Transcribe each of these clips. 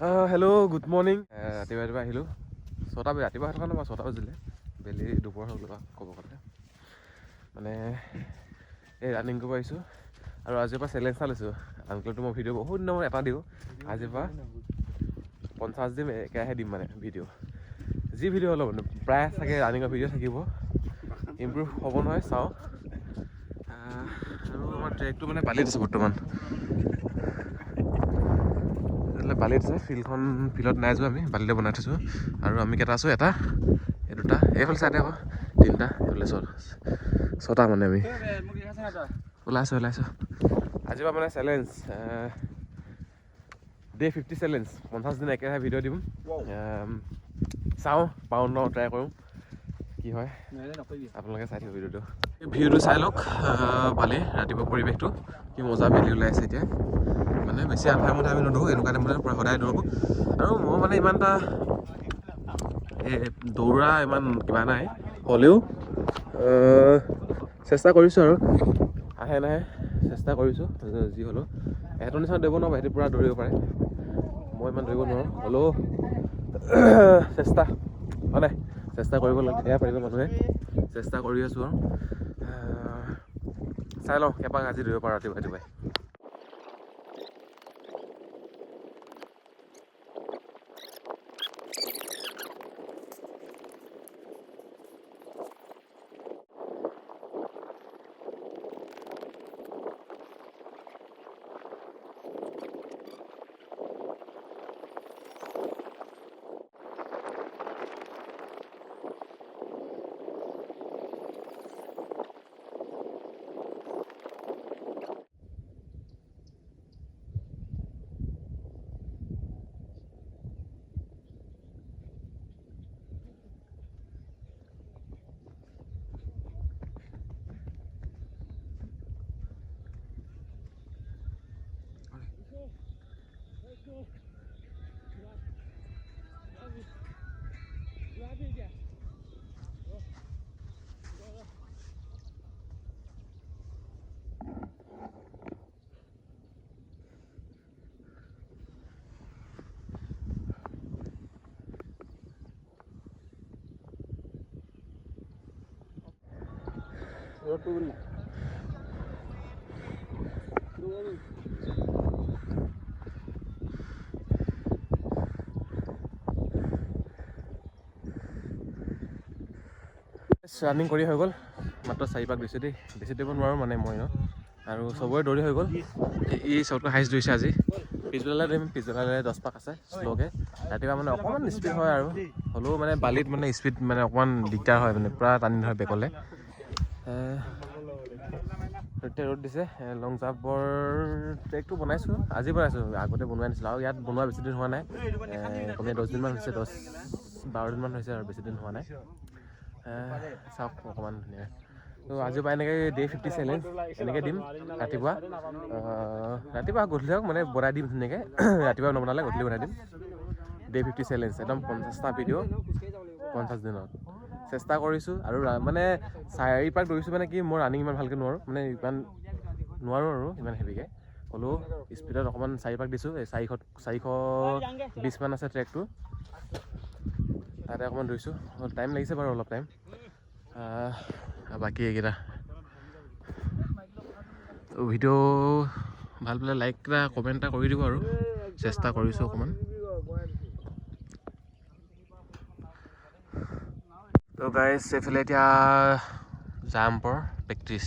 Hello' good morning. ৰাতিপুৱা আহিলোঁ 6টা বাজি, ৰাতিপুৱা থকা নহয় 6টা বাজিলে, বেলি দুপৰ হ'ল ক'ব গ'লে। মানে এই ৰানিং কৰিব আহিছোঁ আৰু আজিৰ পৰা চেলেঞ্জ এটা লৈছোঁ। আনকালটো মই ভিডিঅ' বহুত দিনৰ এটা দিওঁ, আজিৰ পৰা 50 দিন একেৰাহে দিম মানে ভিডিঅ'। যি ভিডিঅ' হ'লেও মানে প্ৰায় চাগে ৰানিঙৰ ভিডিঅ' থাকিব, ইম্প্ৰুভ হ'ব নহয় চাওঁ। আৰু আমাৰ ট্ৰেকটো মানে বালিত আছে বৰ্তমান, বালিত আছে ফিল্ডত নাই যোৱা, আমি বালিতে বনাই থৈছোঁ। আৰু আমি কেইটা আছোঁ, এটা এই দুটা এইফালে চাইডে আকৌ 3টা এইফালে 6টা মানে আমি ওলাইছোঁ। আজিৰ পৰা মানে চেলেঞ্জ ডে 50 চেলেঞ্জ, 50 দিন একেৰাহে ভিডিঅ' দিম। চাওঁ পাওঁ ন, ট্ৰাই কৰোঁ কি হয়, আপোনালোকে চাই থাকিব ভিডিঅ'টো। ভিউটো চাই লওক, বালি ৰাতিপুৱা পৰিৱেশটো কি মজা বেলি ওলাই আছে এতিয়া। মানে বেছি আন্ধাৰ মুন্ধাৰ আমি নদৌৰোঁ, এনেকুৱা টাইমতে প্ৰায় সদায় দৌৰোঁ। আৰু মই মানে ইমান এটা দৌৰা ইমান কিবা নাই, হ'লেও চেষ্টা কৰিছোঁ আৰু আহে নাহে চেষ্টা কৰিছোঁ যি হ'লেও। এহেঁতৰ নিচিনা দৌৰিব নোৱাৰোঁ, সিহঁতি পূৰা দৌৰিব পাৰে, মই ইমান দৌৰিব নোৱাৰোঁ। হ'লেও চেষ্টা হয় নাই, চেষ্টা কৰিব লাগে তেতিয়াহে পাৰিব মানুহে। চেষ্টা কৰি আছোঁ আৰু চাই লওঁ এপাক আজি দৌৰিব পাৰোঁ ৰাতিপুৱাই। ৰানিং কৰি হৈ গ'ল, মাত্ৰ 4 পাক দিছোঁ দেই, বেছি দৌৰিব নোৱাৰোঁ মানে মই ন। আৰু চবৰে দৌৰি হৈ গ'ল, ই চবতকৈ হাইষ্ট দৌৰিছে আজি। পিছবেলালৈ দৌৰিম, পিছবেলালৈ 10 পাক আছে শ্ল'কৈ। ৰাতিপুৱা মানে অকণমান স্পীড হয় আৰু হ'লেও মানে বালিত মানে স্পীড মানে অকণমান দিগদাৰ হয়, মানে পূৰা টানি ধৰে বেকলৈ। এতিয়া ৰ'দ দিছে, লং জাম্পৰ ট্ৰেকটো বনাইছোঁ, আজি বনাইছোঁ, আগতে বনোৱা নাছিলোঁ। আৰু ইয়াত বনোৱা বেছি দিন হোৱা নাই, কমেও 10 দিনমান হৈছে, 10-12 দিনমান হৈছে আৰু বেছি দিন হোৱা নাই। চাওক অকণমান ধুনীয়া। ত' আজিৰ পৰা এনেকৈ ডে 50 চেলেঞ্জ এনেকৈ দিম ৰাতিপুৱা গধূলি হওক মানে বনাই দিম ধুনীয়াকৈ। ৰাতিপুৱা নবনালে গধূলি বনাই দিম। ডে 50 চেলেঞ্জ একদম 50টা ভিডিঅ' 50 দিনত চেষ্টা কৰিছোঁ। আৰু মানে 4 পাক দৌৰিছোঁ, মানে কি মই ৰানিং ইমান ভালকৈ নোৱাৰোঁ, মানে ইমান নোৱাৰোঁ আৰু ইমান হেভিকৈ। হ'লেও স্পীডত অকণমান 4 পাক দিছোঁ। 420 মান আছে ট্ৰেকটো, তাতে অকণমান দৌৰিছোঁ। টাইম লাগিছে বাৰু অলপ টাইম, বাকী এইকেইটা ভিডিঅ' ভাল পালে লাইক এটা কমেণ্ট এটা কৰি দিব আৰু চেষ্টা কৰিছোঁ অকণমান। ত' গাইজ এইফালে এতিয়া জাম্পৰ প্ৰেক্টিচ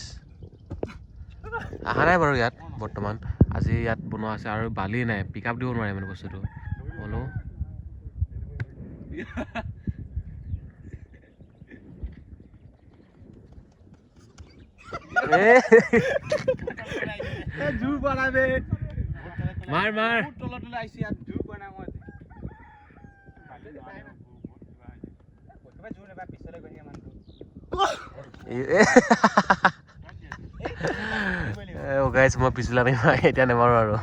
অহা নাই বাৰু ইয়াত বৰ্তমান, আজি ইয়াত বনোৱা আছে আৰু বালি নাই, পিক আপ দিব নোৱাৰে মানে বস্তুটো। হ'লেও মাৰ গাইজ মই পিছলা এতিয়া নেমাৰো আৰু।